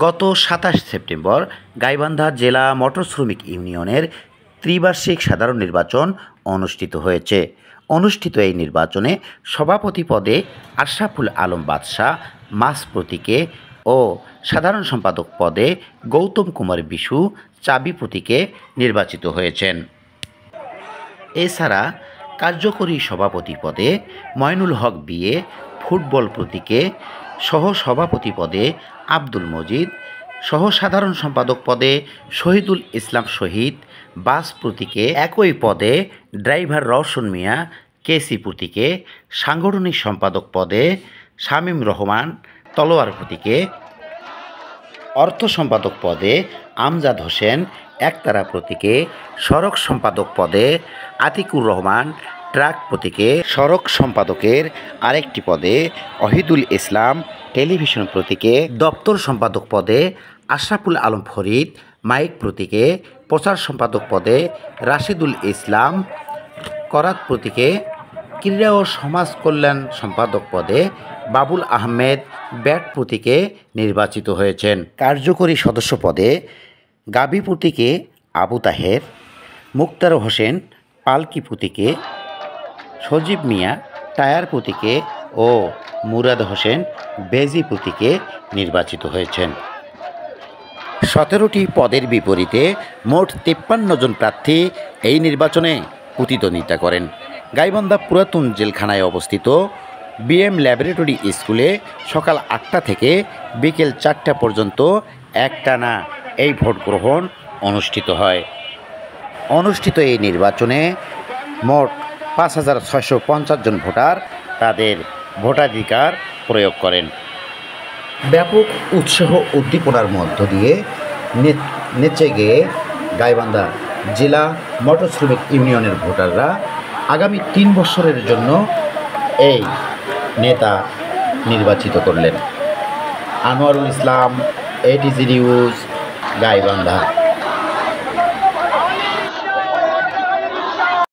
গত ২৭ সেপ্টেম্বর গাইবান্ধা জেলা মোটর শ্রমিক ইউনিয়নের ত্রিবার্ষিক সাধারণ নির্বাচন অনুষ্ঠিত হয়েছে। অনুষ্ঠিত এই নির্বাচনে সভাপতি পদে আশরাফুল আলম বাদশা মাস প্রতীকে ও সাধারণ সম্পাদক পদে গৌতম কুমার বিশু চাবি প্রতীকে নির্বাচিত হয়েছেন। এছাড়া কার্যকরী সভাপতি পদে ময়নুল হক বিয়ে ফুটবল প্রতীকে, সহ সভাপতি পদে আব্দুল মজিদ, সহ সাধারণ সম্পাদক পদে শহীদুল ইসলাম শহীদ বাস প্রতীকে, একই পদে ড্রাইভার রওশন মিয়া কেসি প্রতীকে, সাংগঠনিক সম্পাদক পদে শামীম রহমান তলোয়ার প্রতীকে, অর্থ সম্পাদক পদে আমজাদ হোসেন একতারা প্রতীকে, সড়ক সম্পাদক পদে আতিকুর রহমান ট্রাক প্রতীকে, সড়ক সম্পাদকের আরেকটি পদে অহিদুল ইসলাম টেলিভিশন প্রতীকে, দপ্তর সম্পাদক পদে আশরাফুল আলম ফরিদ মাইক প্রতীকে, প্রচার সম্পাদক পদে রাশিদুল ইসলাম করাত প্রতীকে, ক্রীড়া ও সমাজ কল্যাণ সম্পাদক পদে বাবুল আহমেদ ব্যাট প্রতীকে নির্বাচিত হয়েছেন। কার্যকরী সদস্য পদে গাবি প্রতীকে আবু তাহের, মুক্তার হোসেন পালকি প্রতীকে, সজীব মিয়া টায়ার প্রতীকে ও মুরাদ হোসেন বেজি প্রতীকে নির্বাচিত হয়েছেন। ১৭টি পদের বিপরীতে মোট ৫৩ জন প্রার্থী এই নির্বাচনে প্রতিদ্বন্দ্বিতা করেন। গাইবান্ধা পুরাতন জেলখানায় অবস্থিত বিএম ল্যাবরেটরি স্কুলে সকাল ৮টা থেকে বিকেল ৪টা পর্যন্ত একটানা এই ভোট গ্রহণ অনুষ্ঠিত হয়। অনুষ্ঠিত এই নির্বাচনে মোট ৫,৬৫০ জন ভোটার তাদের ভোটাধিকার প্রয়োগ করেন। ব্যাপক উৎসাহ উদ্দীপনার মধ্য দিয়ে নেচে গেয়ে গাইবান্ধা জেলা মোটর শ্রমিক ইউনিয়নের ভোটাররা আগামী ৩ বছরের জন্য এই নেতা নির্বাচিত করলেন। Anwarul Islam, ATG news, Gaibandha.